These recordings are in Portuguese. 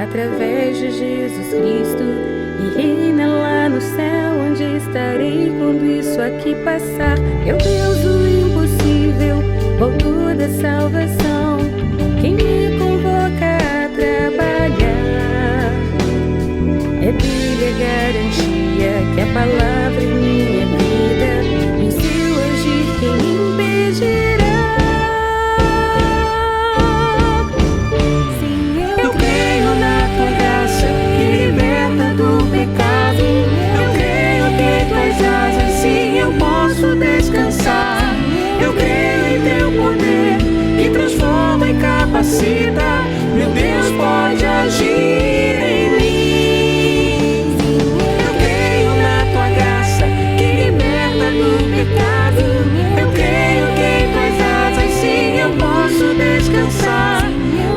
através de Jesus Cristo, e reina lá no céu, onde estarei quando isso aqui passar. Meu Deus, o impossível, o autor da salvação, quem me convoca a trabalhar. É dele a garantia que a palavra em minha vida, em seu agir quem impedirá? Sim, eu creio na tua graça que liberta do pecado. Eu creio que tuas asas, sim, eu posso descansar. Eu creio em teu poder que transforma e capacita. Meu Deus pode agir em mim. Eu creio na tua graça que liberta do pecado. Eu creio que em tuas asas, sim, eu posso descansar.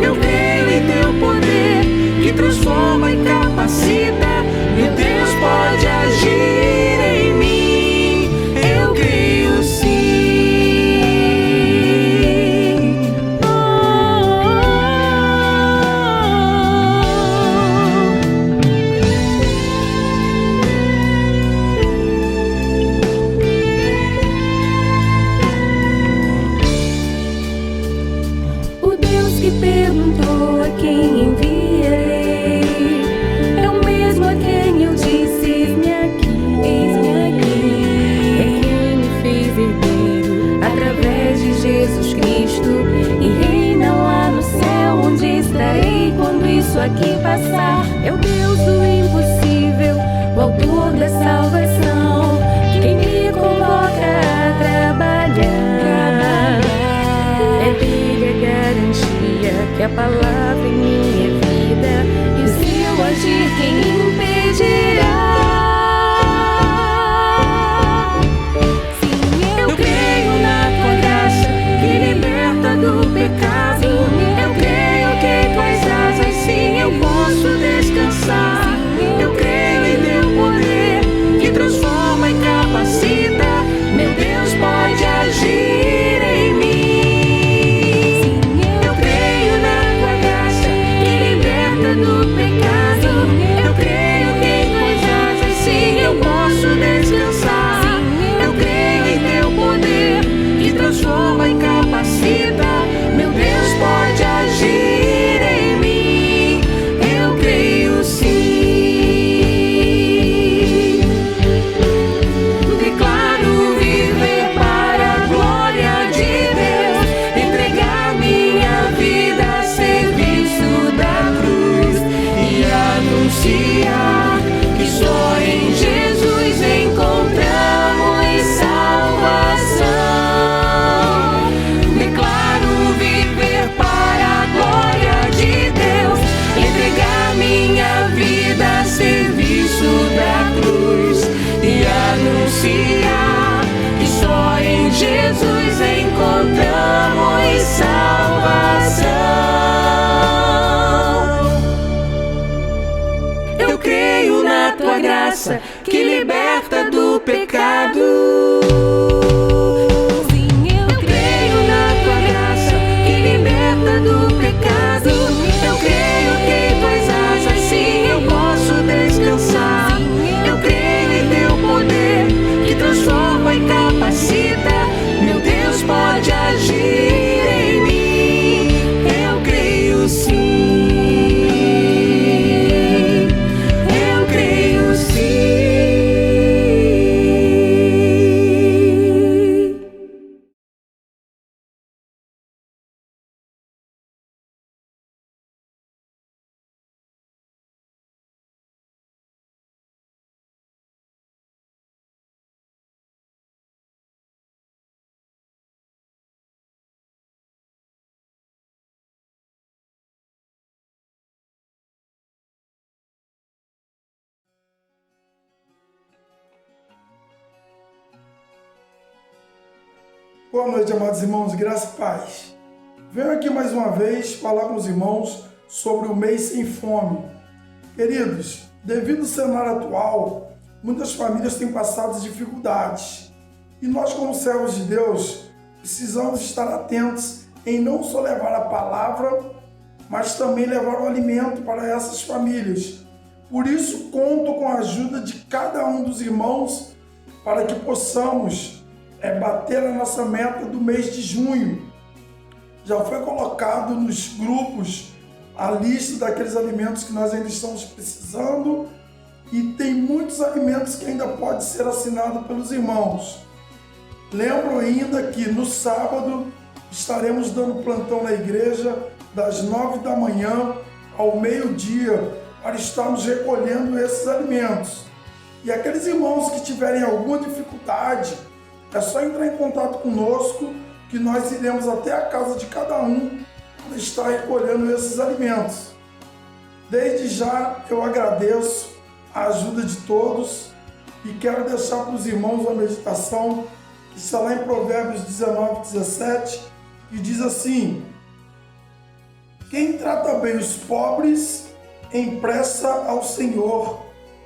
Eu creio em teu poder que transforma e capacita. Meu Deus pode agir em mim. Eu creio sim. O Deus que perguntou a quem enviarei é o mesmo a quem eu disse: eis-me aqui, eis-me aqui. É quem me fez herdeiro através de Jesus Cristo, e reina lá no céu, onde estarei quando isso aqui passar. É o Deus do impossível, o autor da salvação, quem me convoca a trabalhar. É dele a garantia que a palavra em minha vida, e o seu agir quem impedirá? Sim, eu creio na tua graça que liberta do pecado. Eu creio que em tuas asas, sim, eu posso descansar. Eu creio em teu poder que transforma e capacita. Meu Deus pode agir em mim. Eu creio na tua graça que liberta do pecado. Eu creio que em tuas asas, sim, eu posso descansar. Eu creio em teu poder que transforma e capacita. Meu Deus pode agir em mim. Eu creio sim. Declaro viver para a glória de Deus, entregar minha vida a serviço da cruz e anunciar que só em Jesus encontramos salvação. Declaro viver para a glória de Deus, entregar minha vida a serviço da cruz e anunciar que só em Jesus encontramos salvação. Eu creio na tua graça que liberta do pecado. Sim, eu creio na tua graça que liberta do pecado. Eu creio que em tuas asas, sim, eu posso descansar. Eu creio em teu poder que transforma e capacita. Meu Deus pode agir em mim. Eu creio sim. Eu creio sim. Boa noite, amados irmãos, graça e paz. Venho aqui mais uma vez falar com os irmãos sobre o mês sem fome. Queridos, devido ao cenário atual, muitas famílias têm passado dificuldades. E nós, como servos de Deus, precisamos estar atentos em não só levar a palavra, mas também levar o alimento para essas famílias. Por isso, conto com a ajuda de cada um dos irmãos para que possamos bater a nossa meta do mês de junho. Já foi colocado nos grupos a lista daqueles alimentos que nós ainda estamos precisando e tem muitos alimentos que ainda pode ser assinado pelos irmãos. Lembro ainda que no sábado estaremos dando plantão na igreja das 9 da manhã ao meio-dia para estarmos recolhendo esses alimentos. E aqueles irmãos que tiverem alguma dificuldade, é só entrar em contato conosco que nós iremos até a casa de cada um para estar recolhendo esses alimentos. Desde já eu agradeço a ajuda de todos e quero deixar para os irmãos uma meditação que está lá em Provérbios 19:17, que diz assim: quem trata bem os pobres empresta ao Senhor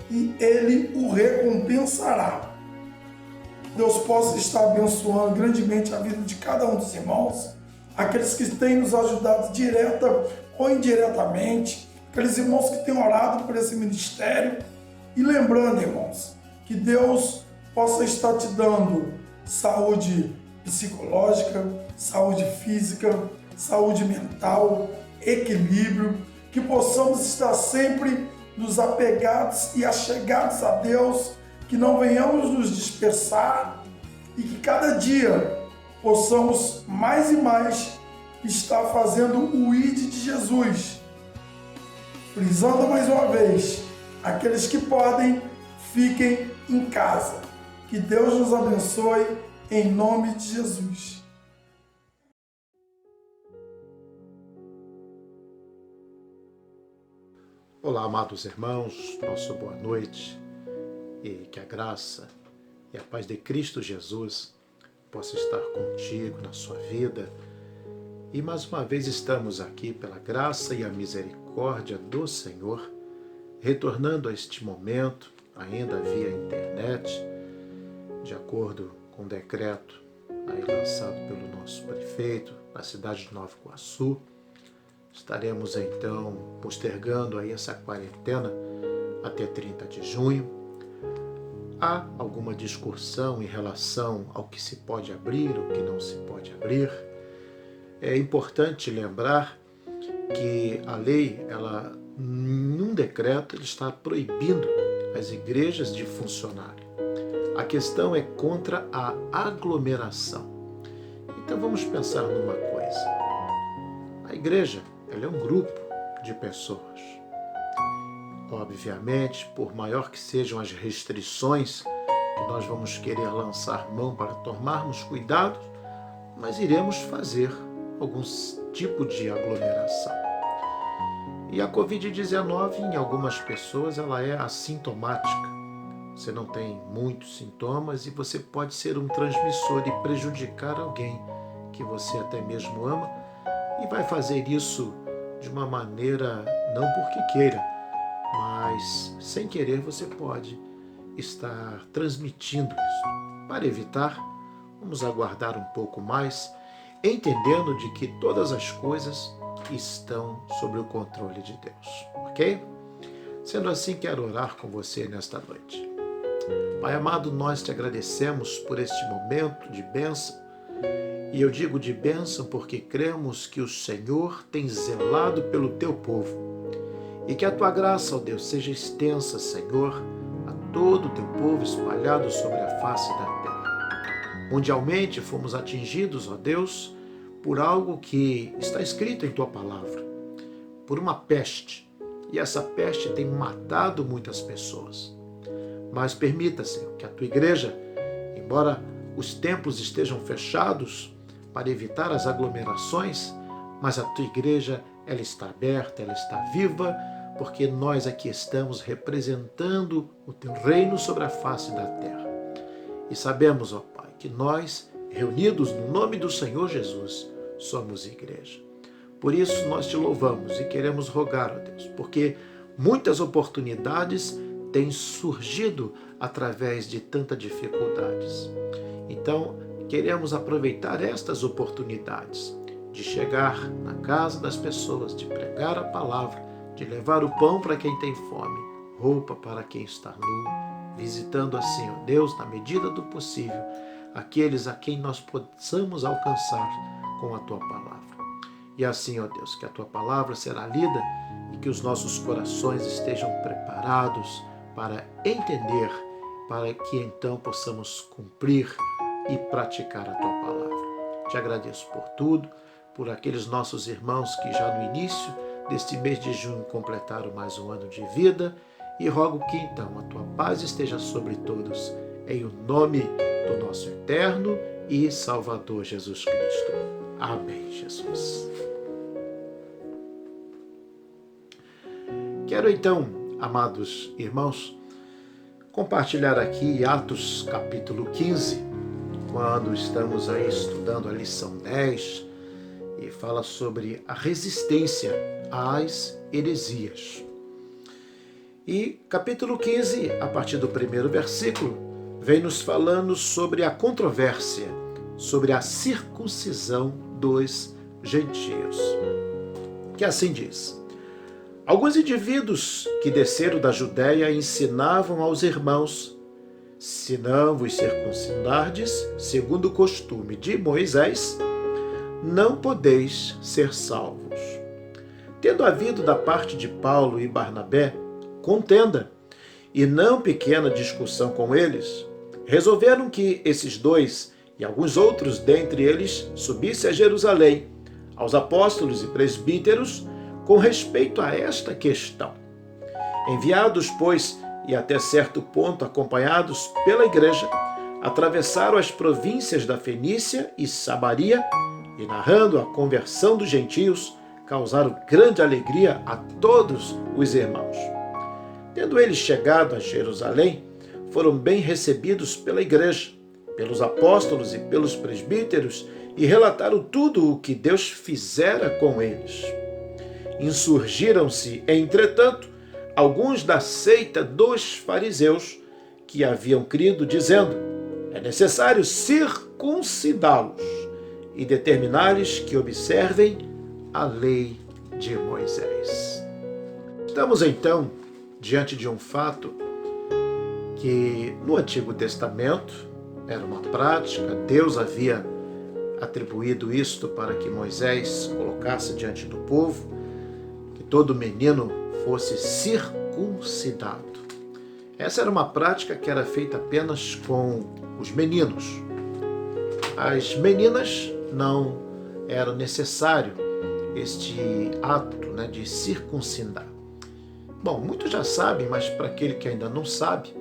e Ele o recompensará. Deus possa estar abençoando grandemente a vida de cada um dos irmãos, aqueles que têm nos ajudado direta ou indiretamente, aqueles irmãos que têm orado por esse ministério. E lembrando, irmãos, que Deus possa estar te dando saúde psicológica, saúde física, saúde mental, equilíbrio, que possamos estar sempre nos apegados e achegados a Deus, que não venhamos nos dispersar e que cada dia possamos mais e mais estar fazendo o ID de Jesus. Frisando mais uma vez, aqueles que podem, fiquem em casa. Que Deus nos abençoe, em nome de Jesus. Olá, amados irmãos, nossa boa noite, e que a graça e a paz de Cristo Jesus possa estar contigo na sua vida. E mais uma vez estamos aqui pela graça e a misericórdia do Senhor, retornando a este momento, ainda via internet, de acordo com o decreto aí lançado pelo nosso prefeito na cidade de Nova Iguaçu. Estaremos então postergando aí essa quarentena até 30 de junho. Há alguma discussão em relação ao que se pode abrir, o que não se pode abrir. É importante lembrar que a lei, num decreto, ele está proibindo as igrejas de funcionarem. A questão é contra a aglomeração. Então vamos pensar numa coisa. A igreja, ela é um grupo de pessoas. Obviamente, por maior que sejam as restrições que nós vamos querer lançar mão para tomarmos cuidado, mas iremos fazer algum tipo de aglomeração. E a Covid-19, em algumas pessoas, ela é assintomática. Você não tem muitos sintomas e você pode ser um transmissor e prejudicar alguém que você até mesmo ama, e vai fazer isso de uma maneira não porque queira, mas sem querer você pode estar transmitindo isso. Para evitar, vamos aguardar um pouco mais, entendendo de que todas as coisas estão sob o controle de Deus, ok? Sendo assim, quero orar com você nesta noite. Pai amado, nós te agradecemos por este momento de bênção, e eu digo de bênção porque cremos que o Senhor tem zelado pelo teu povo, e que a tua graça, ó Deus, seja extensa, Senhor, a todo o teu povo espalhado sobre a face da terra. Mundialmente fomos atingidos, ó Deus, por algo que está escrito em tua palavra, por uma peste, e essa peste tem matado muitas pessoas. Mas permita, Senhor, que a tua igreja, embora os templos estejam fechados para evitar as aglomerações, mas a tua igreja, ela está aberta, ela está viva, porque nós aqui estamos representando o teu reino sobre a face da terra. E sabemos, ó Pai, que nós, reunidos no nome do Senhor Jesus, somos igreja. Por isso nós te louvamos e queremos rogar, ó Deus, porque muitas oportunidades têm surgido através de tantas dificuldades. Então, queremos aproveitar estas oportunidades de chegar na casa das pessoas, de pregar a palavra, de levar o pão para quem tem fome, roupa para quem está nu, visitando assim, ó Deus, na medida do possível, aqueles a quem nós possamos alcançar com a Tua palavra. E assim, ó Deus, que a Tua palavra será lida e que os nossos corações estejam preparados para entender, para que então possamos cumprir e praticar a Tua palavra. Te agradeço por tudo, por aqueles nossos irmãos que já no início deste mês de junho completaram mais um ano de vida, e rogo que então a Tua paz esteja sobre todos, em o nome do nosso eterno e Salvador Jesus Cristo. Amém, Jesus. Quero então, amados irmãos, compartilhar aqui Atos capítulo 15, quando estamos aí estudando a lição 10, e fala sobre a resistência às heresias. E capítulo 15, a partir do primeiro versículo, vem nos falando sobre a controvérsia, sobre a circuncisão dos gentios. Que assim diz: alguns indivíduos que desceram da Judéia ensinavam aos irmãos: se não vos circuncidardes, segundo o costume de Moisés, não podeis ser salvos. Tendo havido da parte de Paulo e Barnabé contenda e não pequena discussão com eles, resolveram que esses dois e alguns outros dentre eles subissem a Jerusalém, aos apóstolos e presbíteros, com respeito a esta questão. Enviados, pois, e até certo ponto acompanhados pela igreja, atravessaram as províncias da Fenícia e Samaria e, narrando a conversão dos gentios, causaram grande alegria a todos os irmãos. Tendo eles chegado a Jerusalém, foram bem recebidos pela igreja, pelos apóstolos e pelos presbíteros, e relataram tudo o que Deus fizera com eles. Insurgiram-se, entretanto, alguns da seita dos fariseus que haviam crido, dizendo: é necessário circuncidá-los e determinar-lhes que observem a lei de Moisés. Estamos então diante de um fato que no Antigo Testamento era uma prática, Deus havia atribuído isto para que Moisés colocasse diante do povo, que todo menino fosse circuncidado. Essa era uma prática que era feita apenas com os meninos. As meninas não era necessário este ato, de circuncidar. Bom, muitos já sabem, mas para aquele que ainda não sabe,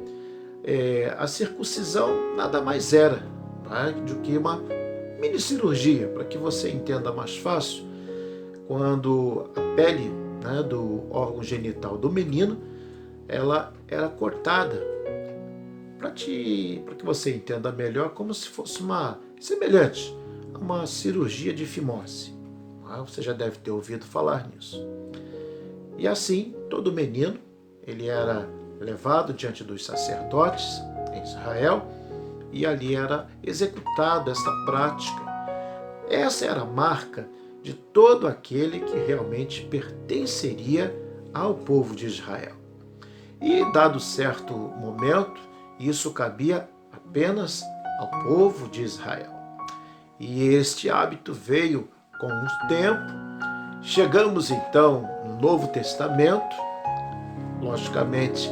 a circuncisão nada mais era do que uma mini cirurgia, para que você entenda mais fácil. Quando a pele do órgão genital do menino ela era cortada, para que você entenda melhor, como se fosse semelhante a uma cirurgia de fimose. Você já deve ter ouvido falar nisso. E assim, todo menino ele era levado diante dos sacerdotes em Israel e ali era executada essa prática. Essa era a marca de todo aquele que realmente pertenceria ao povo de Israel. E, dado certo momento, isso cabia apenas ao povo de Israel. E este hábito veio com o tempo. Chegamos então no Novo Testamento. Logicamente,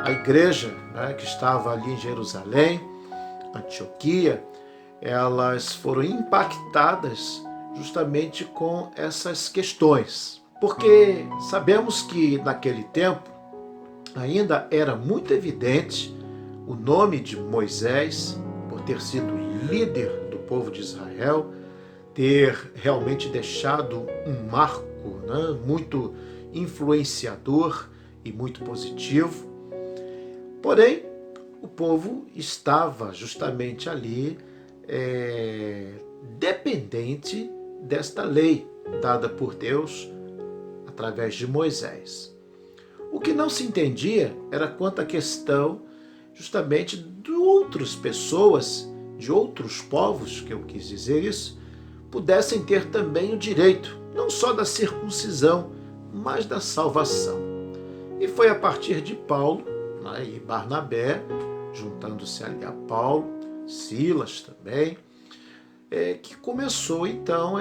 a igreja que estava ali em Jerusalém, Antioquia, elas foram impactadas justamente com essas questões. Porque sabemos que naquele tempo ainda era muito evidente o nome de Moisés, por ter sido líder do povo de Israel, ter realmente deixado um marco muito influenciador e muito positivo. Porém, o povo estava justamente ali dependente desta lei dada por Deus através de Moisés. O que não se entendia era quanto à questão justamente de outras pessoas, de outros povos, que eu quis dizer isso, pudessem ter também o direito, não só da circuncisão, mas da salvação. E foi a partir de Paulo, né, e Barnabé, juntando-se ali a Paulo, Silas também, que começou então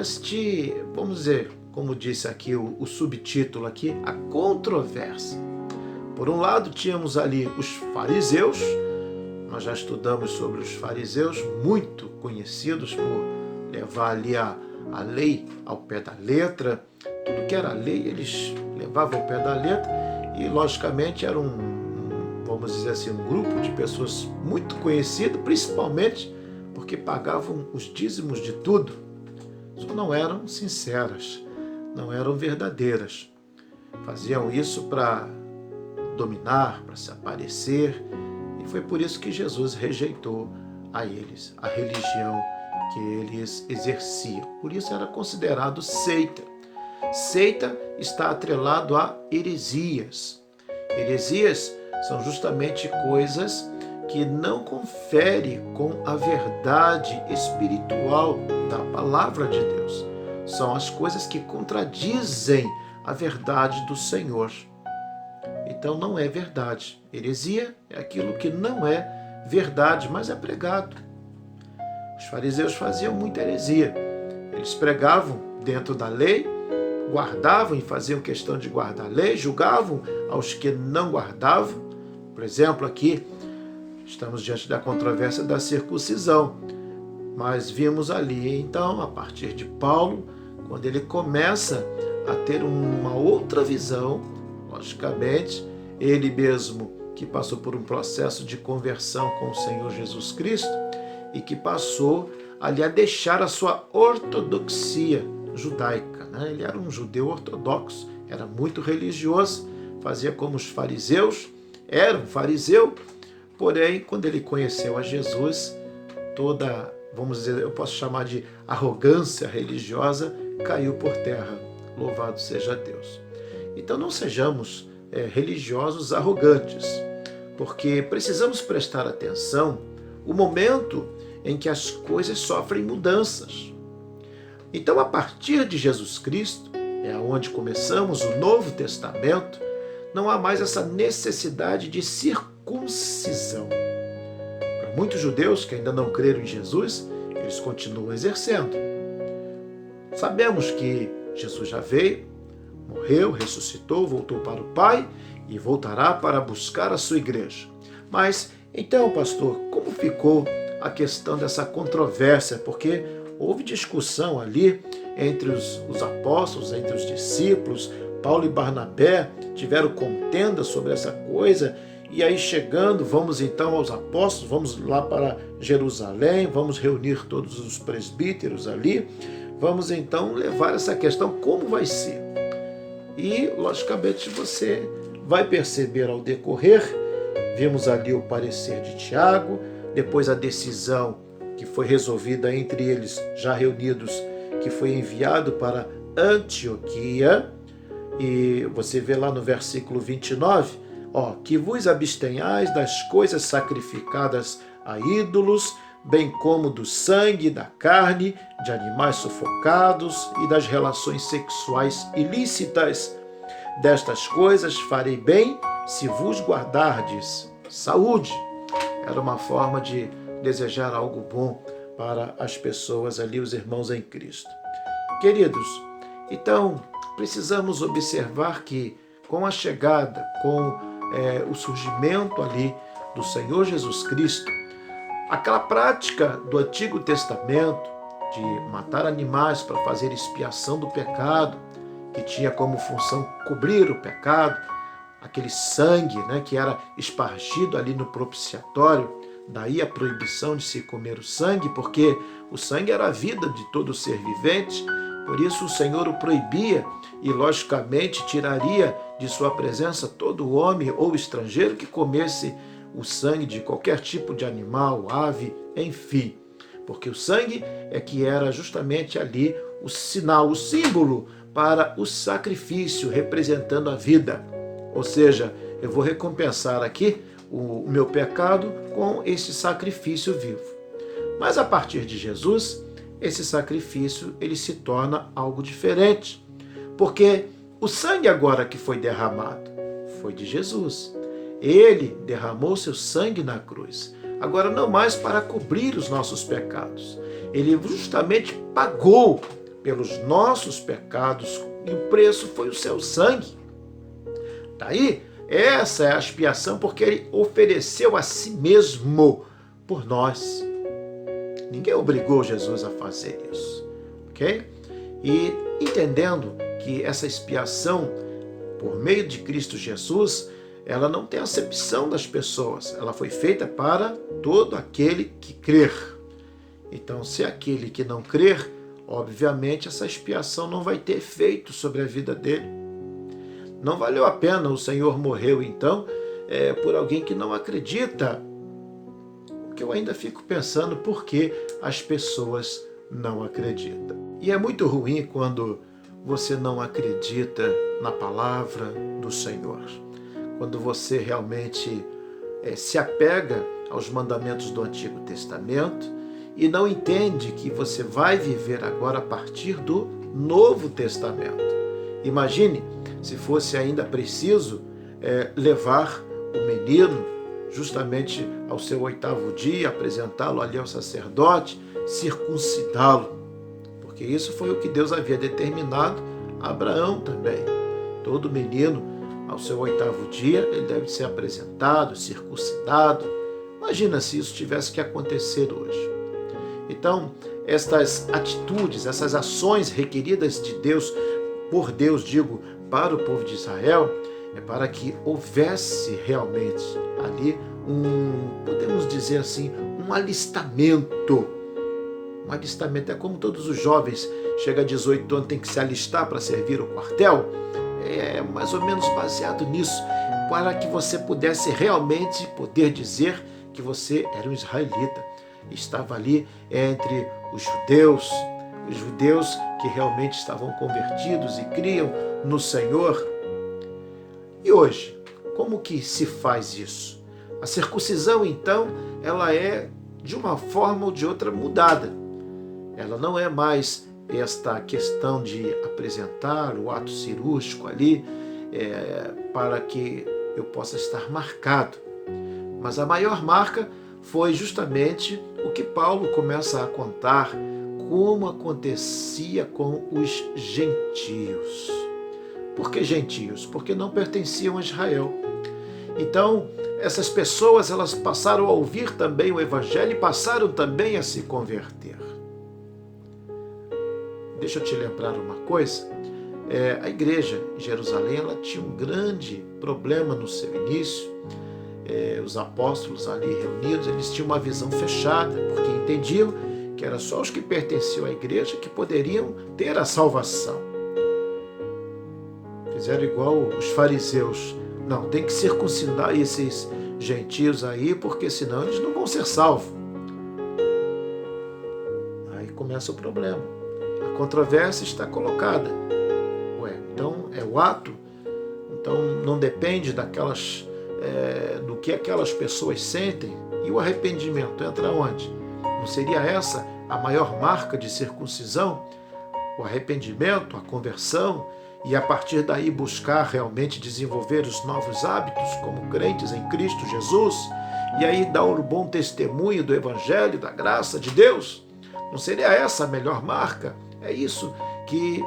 vamos dizer, como disse aqui o subtítulo aqui, a controvérsia. Por um lado tínhamos ali os fariseus, nós já estudamos sobre os fariseus, muito conhecidos por levar ali a lei ao pé da letra, tudo que era lei eles levavam ao pé da letra e logicamente era vamos dizer assim, um grupo de pessoas muito conhecido, principalmente porque pagavam os dízimos de tudo, só não eram sinceras, não eram verdadeiras. Faziam isso para dominar, para se aparecer, e foi por isso que Jesus rejeitou a eles a religião que eles exerciam. Por isso era considerado seita. Seita está atrelado a heresias. Heresias são justamente coisas que não conferem com a verdade espiritual da palavra de Deus. São as coisas que contradizem a verdade do Senhor. Então não é verdade. Heresia é aquilo que não é verdade, mas é pregado. Os fariseus faziam muita heresia. Eles pregavam dentro da lei, guardavam e faziam questão de guardar a lei, julgavam aos que não guardavam. Por exemplo, aqui estamos diante da controvérsia da circuncisão, mas vimos ali então, a partir de Paulo, quando ele começa a ter uma outra visão, logicamente, ele mesmo que passou por um processo de conversão com o Senhor Jesus Cristo e que passou ali a deixar a sua ortodoxia judaica, né? Ele era um judeu ortodoxo, era muito religioso, fazia como os fariseus, era um fariseu, porém, quando ele conheceu a Jesus, toda, vamos dizer, eu posso chamar de arrogância religiosa, caiu por terra. Louvado seja Deus. Então não sejamos religiosos arrogantes, porque precisamos prestar atenção no momento em que as coisas sofrem mudanças. Então, a partir de Jesus Cristo, é onde começamos o Novo Testamento, não há mais essa necessidade de circuncisão. Para muitos judeus que ainda não creram em Jesus, eles continuam exercendo. Sabemos que Jesus já veio, morreu, ressuscitou, voltou para o Pai e voltará para buscar a sua igreja. Mas, então, pastor, como ficou a questão dessa controvérsia? Porque houve discussão ali entre os apóstolos, entre os discípulos. Paulo e Barnabé tiveram contenda sobre essa coisa. E aí chegando, vamos então aos apóstolos, vamos lá para Jerusalém, vamos reunir todos os presbíteros ali. Vamos então levar essa questão, como vai ser? E, logicamente, você vai perceber ao decorrer, vimos ali o parecer de Tiago, depois a decisão que foi resolvida entre eles, já reunidos, que foi enviado para Antioquia, e você vê lá no versículo 29, que vos abstenhais das coisas sacrificadas a ídolos, bem como do sangue, da carne, de animais sufocados e das relações sexuais ilícitas. Destas coisas farei bem se vos guardardes. Saúde! Era uma forma de desejar algo bom para as pessoas ali, os irmãos em Cristo. Queridos, então precisamos observar que com a chegada, com o surgimento ali do Senhor Jesus Cristo, aquela prática do Antigo Testamento de matar animais para fazer expiação do pecado, que tinha como função cobrir o pecado, aquele sangue, né, que era espargido ali no propiciatório, daí a proibição de se comer o sangue, porque o sangue era a vida de todo ser vivente, por isso o Senhor o proibia e, logicamente, tiraria de sua presença todo homem ou estrangeiro que comesse o sangue de qualquer tipo de animal, ave, enfim. Porque o sangue é que era justamente ali o sinal, o símbolo para o sacrifício, representando a vida. Ou seja, eu vou recompensar aqui o meu pecado com esse sacrifício vivo. Mas a partir de Jesus, esse sacrifício ele se torna algo diferente. Porque o sangue agora que foi derramado foi de Jesus. Ele derramou seu sangue na cruz. Agora não mais para cobrir os nossos pecados. Ele justamente pagou pelos nossos pecados e o preço foi o seu sangue. Daí, essa é a expiação porque ele ofereceu a si mesmo por nós. Ninguém obrigou Jesus a fazer isso, ok? E entendendo que essa expiação por meio de Cristo Jesus, ela não tem acepção das pessoas, ela foi feita para todo aquele que crer. Então, se aquele que não crer, obviamente essa expiação não vai ter efeito sobre a vida dele. Não valeu a pena, o Senhor morreu então por alguém que não acredita. Porque eu ainda fico pensando por que as pessoas não acreditam. E é muito ruim quando você não acredita na palavra do Senhor. Quando você realmente se apega aos mandamentos do Antigo Testamento e não entende que você vai viver agora a partir do Novo Testamento. Imagine se fosse ainda preciso levar o menino justamente ao seu 8º dia, apresentá-lo ali ao sacerdote, circuncidá-lo. Porque isso foi o que Deus havia determinado a Abraão também. Todo menino, ao seu 8º dia, ele deve ser apresentado, circuncidado. Imagina se isso tivesse que acontecer hoje. Então, estas atitudes, essas ações requeridas de Deus, por Deus, digo, para o povo de Israel, é para que houvesse realmente ali podemos dizer assim, um alistamento. Um alistamento é como todos os jovens, chega a 18 anos, tem que se alistar para servir o quartel. É mais ou menos baseado nisso, para que você pudesse realmente poder dizer que você era um israelita. Estava ali entre os judeus que realmente estavam convertidos e criam no Senhor. E hoje, como que se faz isso? A circuncisão, então, ela é de uma forma ou de outra mudada. Ela não é mais esta questão de apresentar o ato cirúrgico ali para que eu possa estar marcado. Mas a maior marca foi justamente o que Paulo começa a contar, como acontecia com os gentios. Por que gentios? Porque não pertenciam a Israel. Então, essas pessoas elas passaram a ouvir também o Evangelho e passaram também a se converter. Deixa eu te lembrar uma coisa. A igreja em Jerusalém ela tinha um grande problema no seu início. Os apóstolos ali reunidos, eles tinham uma visão fechada, porque entendiam que era só os que pertenciam à igreja que poderiam ter a salvação. Fizeram igual os fariseus. Não, tem que circuncidar esses gentios aí, porque senão eles não vão ser salvos. Aí começa o problema. A controvérsia está colocada. Então é o ato, então não depende do que aquelas pessoas sentem. E o arrependimento entra onde? Não seria essa a maior marca de circuncisão? O arrependimento, a conversão, e a partir daí buscar realmente desenvolver os novos hábitos como crentes em Cristo Jesus, e aí dar um bom testemunho do Evangelho, da graça de Deus. Não seria essa a melhor marca? É isso que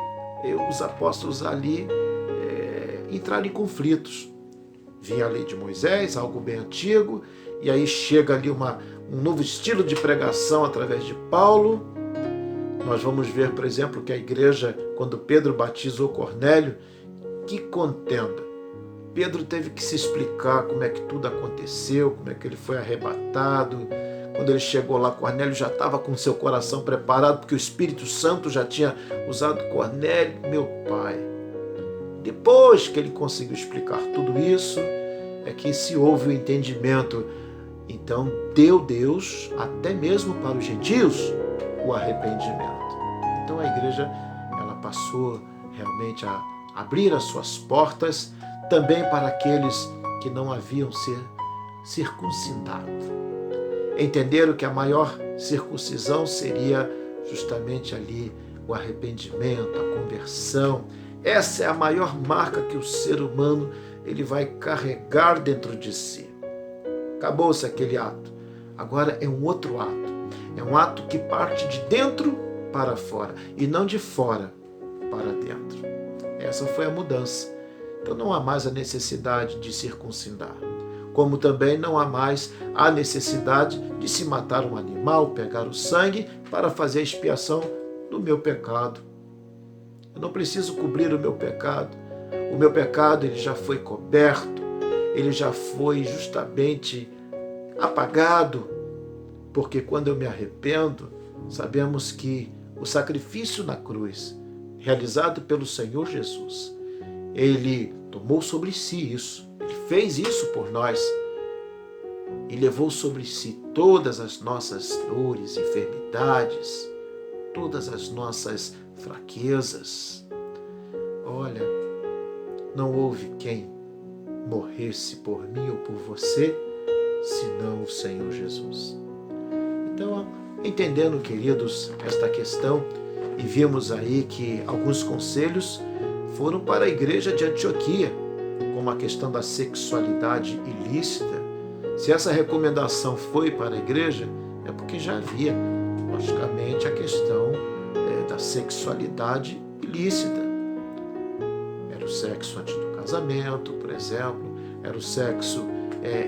os apóstolos ali entraram em conflitos. Vinha a lei de Moisés, algo bem antigo, e aí chega ali um novo estilo de pregação através de Paulo. Nós vamos ver, por exemplo, que a igreja, quando Pedro batizou Cornélio, que contenda. Pedro teve que se explicar como é que tudo aconteceu, como é que ele foi arrebatado. Quando ele chegou lá, Cornélio já estava com seu coração preparado, porque o Espírito Santo já tinha usado Cornélio, meu pai. Depois que ele conseguiu explicar tudo isso, é que se houve o entendimento. Então, deu Deus, até mesmo para os gentios, o arrependimento. Então, a igreja ela passou realmente a abrir as suas portas também para aqueles que não haviam ser circuncidados. Entenderam que a maior circuncisão seria justamente ali o arrependimento, a conversão. Essa é a maior marca que o ser humano ele vai carregar dentro de si. Acabou-se aquele ato. Agora é um outro ato. É um ato que parte de dentro para fora e não de fora para dentro. Essa foi a mudança. Então não há mais a necessidade de circuncidar. Como também não há mais a necessidade de se matar um animal, pegar o sangue para fazer a expiação do meu pecado. Eu não preciso cobrir o meu pecado. O meu pecado ele já foi coberto, ele já foi justamente apagado, porque quando eu me arrependo, sabemos que o sacrifício na cruz, realizado pelo Senhor Jesus, ele tomou sobre si isso, ele fez isso por nós e levou sobre si todas as nossas dores, enfermidades, todas as nossas fraquezas. Olha, não houve quem morresse por mim ou por você, senão o Senhor Jesus. Então, entendendo, queridos, esta questão, e vimos aí que alguns conselhos foram para a igreja de Antioquia, como a questão da sexualidade ilícita. Se essa recomendação foi para a igreja, é porque já havia, logicamente, a questão da sexualidade ilícita. Era o sexo antes do casamento, por exemplo, era o sexo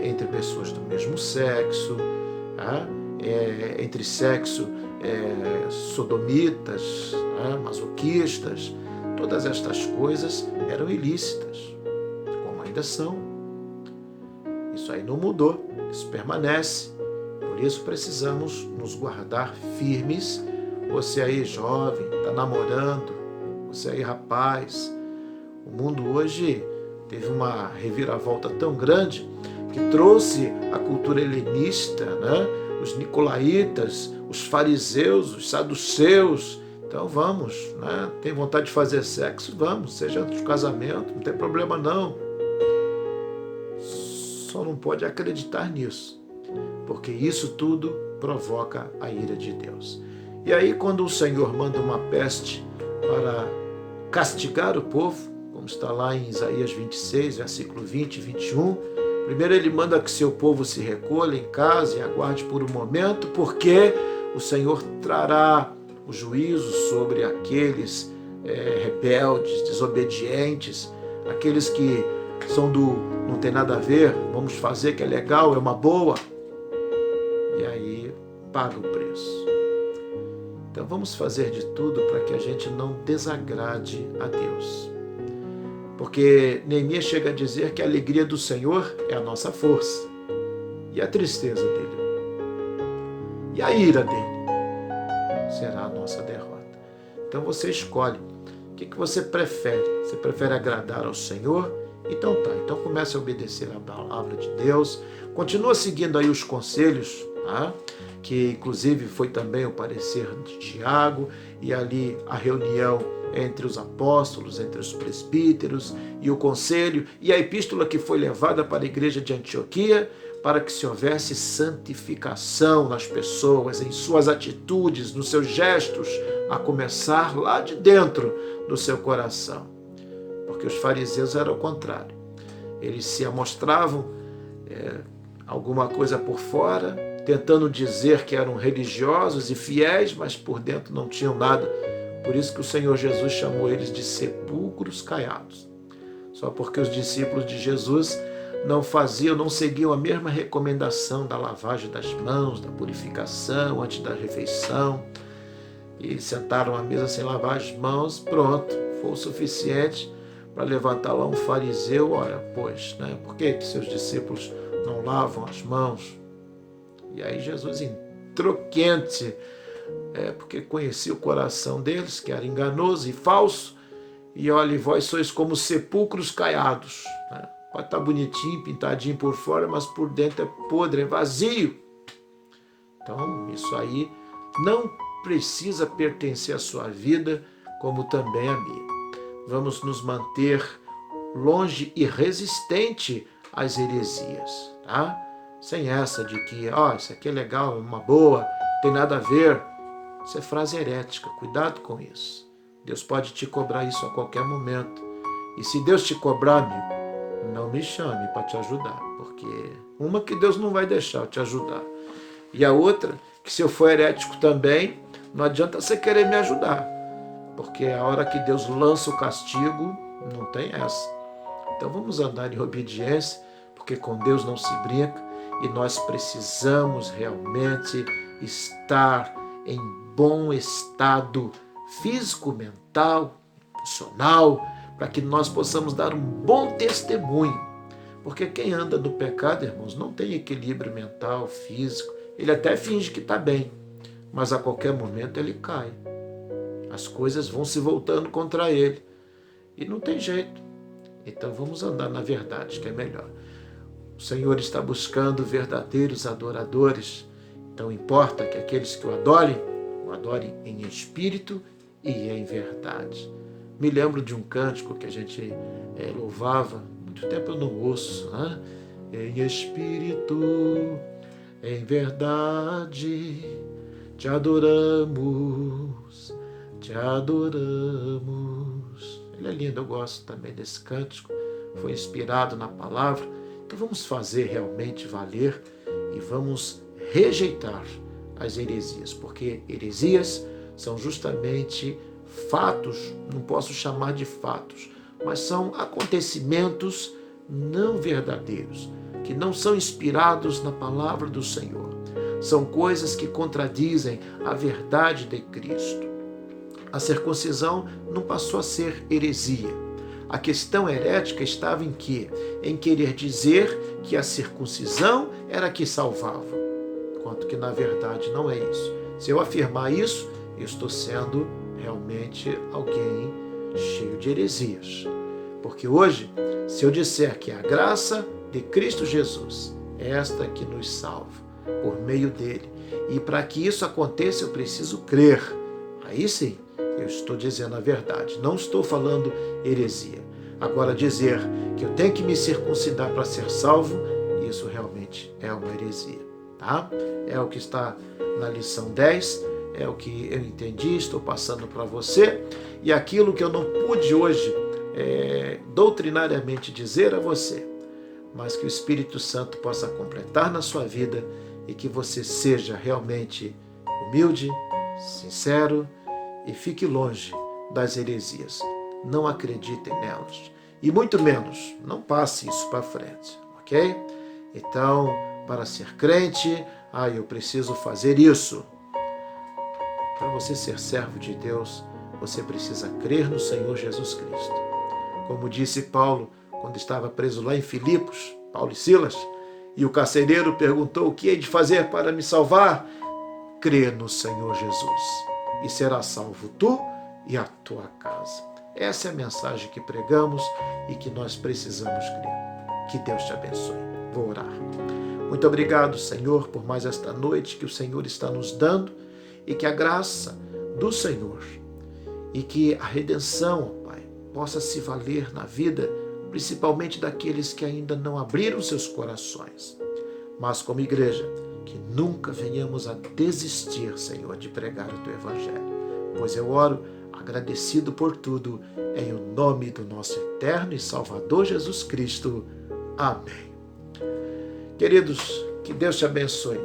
entre pessoas do mesmo sexo, entre sexo sodomitas, masoquistas. Todas estas coisas eram ilícitas, como ainda são. Isso aí não mudou, isso permanece. Por isso precisamos nos guardar firmes. Você aí jovem, está namorando, você aí rapaz. O mundo hoje teve uma reviravolta tão grande que trouxe a cultura helenista, né? Os nicolaítas, os fariseus, os saduceus. Então vamos, né? Tem vontade de fazer sexo? Vamos, seja antes do casamento, não tem problema não. Só não pode acreditar nisso, porque isso tudo provoca a ira de Deus. E aí quando o Senhor manda uma peste para castigar o povo, como está lá em Isaías 26, versículo 20 e 21, primeiro ele manda que seu povo se recolha em casa e aguarde por um momento, porque o Senhor trará o juízo sobre aqueles rebeldes, desobedientes, aqueles que são não tem nada a ver, vamos fazer que é legal, é uma boa, e aí paga o preço. Então vamos fazer de tudo para que a gente não desagrade a Deus. Porque Neemias chega a dizer que a alegria do Senhor é a nossa força. E a tristeza dele, e a ira dele, será a nossa derrota. Então você escolhe. O que você prefere? Você prefere agradar ao Senhor? Então tá. Então comece a obedecer a palavra de Deus. Continua seguindo aí os conselhos, tá? Que inclusive foi também o parecer de Tiago, e ali a reunião entre os apóstolos, entre os presbíteros e o conselho, e a epístola que foi levada para a igreja de Antioquia, para que se houvesse santificação nas pessoas, em suas atitudes, nos seus gestos, a começar lá de dentro do seu coração. Porque os fariseus eram o contrário. Eles se amostravam alguma coisa por fora, tentando dizer que eram religiosos e fiéis, mas por dentro não tinham nada. Por isso que o Senhor Jesus chamou eles de sepulcros caiados. Só porque os discípulos de Jesus não seguiam a mesma recomendação da lavagem das mãos, da purificação antes da refeição, e sentaram à mesa sem lavar as mãos, pronto, foi o suficiente para levantar lá um fariseu. Olha, pois, né? Por que seus discípulos não lavam as mãos? E aí Jesus entrou quente, porque conhecia o coração deles, que era enganoso e falso, e olha, vós sois como sepulcros caiados, né? Pode estar bonitinho, pintadinho por fora, mas por dentro é podre, é vazio. Então, isso aí não precisa pertencer à sua vida, como também à minha. Vamos nos manter longe e resistente às heresias, tá? Sem essa de que, isso aqui é legal, é uma boa, tem nada a ver. Isso é frase herética, cuidado com isso. Deus pode te cobrar isso a qualquer momento. E se Deus te cobrar, amigo, não me chame para te ajudar, porque uma que Deus não vai deixar eu te ajudar. E a outra, que se eu for herético também, não adianta você querer me ajudar, porque a hora que Deus lança o castigo, não tem essa. Então vamos andar em obediência, porque com Deus não se brinca e nós precisamos realmente estar em bom estado físico, mental, emocional, para que nós possamos dar um bom testemunho. Porque quem anda no pecado, irmãos, não tem equilíbrio mental, físico. Ele até finge que está bem, mas a qualquer momento ele cai. As coisas vão se voltando contra ele. E não tem jeito. Então vamos andar na verdade, que é melhor. O Senhor está buscando verdadeiros adoradores. Então importa que aqueles que o adorem em espírito e em verdade. Me lembro de um cântico que a gente louvava, muito tempo eu não ouço, né? Em espírito, em verdade, te adoramos, te adoramos. Ele é lindo, eu gosto também desse cântico, foi inspirado na palavra. Então vamos fazer realmente valer e vamos rejeitar as heresias, porque heresias são justamente fatos, não posso chamar de fatos, mas são acontecimentos não verdadeiros, que não são inspirados na palavra do Senhor. São coisas que contradizem a verdade de Cristo. A circuncisão não passou a ser heresia. A questão herética estava em quê? Em querer dizer que a circuncisão era que salvava, enquanto que na verdade não é isso. Se eu afirmar isso, eu estou sendo realmente alguém cheio de heresias. Porque hoje, se eu disser que a graça de Cristo Jesus é esta que nos salva, por meio dele, e para que isso aconteça eu preciso crer, aí sim, eu estou dizendo a verdade, não estou falando heresia. Agora dizer que eu tenho que me circuncidar para ser salvo, isso realmente é uma heresia, tá? É o que está na lição 10, é o que eu entendi, estou passando para você, e aquilo que eu não pude hoje doutrinariamente dizer a você, mas que o Espírito Santo possa completar na sua vida e que você seja realmente humilde, sincero e fique longe das heresias. Não acreditem nelas e muito menos, não passe isso para frente, ok? Então, para ser crente, eu preciso fazer isso. Para você ser servo de Deus, você precisa crer no Senhor Jesus Cristo. Como disse Paulo, quando estava preso lá em Filipos, Paulo e Silas, e o carcereiro perguntou: o que hei de fazer para me salvar? Crê no Senhor Jesus, e serás salvo tu e a tua casa. Essa é a mensagem que pregamos e que nós precisamos crer. Que Deus te abençoe. Vou orar. Muito obrigado, Senhor, por mais esta noite que o Senhor está nos dando, e que a graça do Senhor e que a redenção, Pai, possa se valer na vida, principalmente daqueles que ainda não abriram seus corações. Mas como igreja, que nunca venhamos a desistir, Senhor, de pregar o Teu Evangelho. Pois eu oro agradecido por tudo, em o nome do nosso eterno e Salvador Jesus Cristo. Amém. Queridos, que Deus te abençoe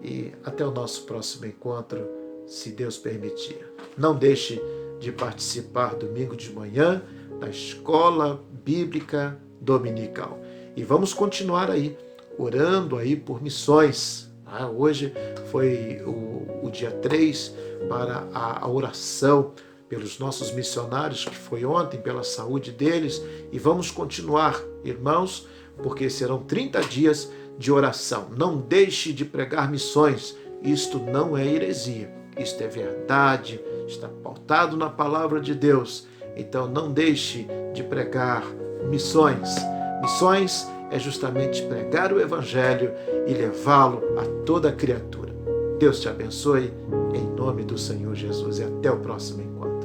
e até o nosso próximo encontro, se Deus permitir. Não deixe de participar domingo de manhã da Escola Bíblica Dominical. E vamos continuar aí, orando aí por missões. Hoje foi o dia 3 para a oração pelos nossos missionários, que foi ontem, pela saúde deles. E vamos continuar, irmãos, porque serão 30 dias de oração. Não deixe de pregar missões. Isto não é heresia. Isto é verdade, está pautado na palavra de Deus. Então não deixe de pregar missões. Missões é justamente pregar o Evangelho e levá-lo a toda criatura. Deus te abençoe, em nome do Senhor Jesus, e até o próximo encontro.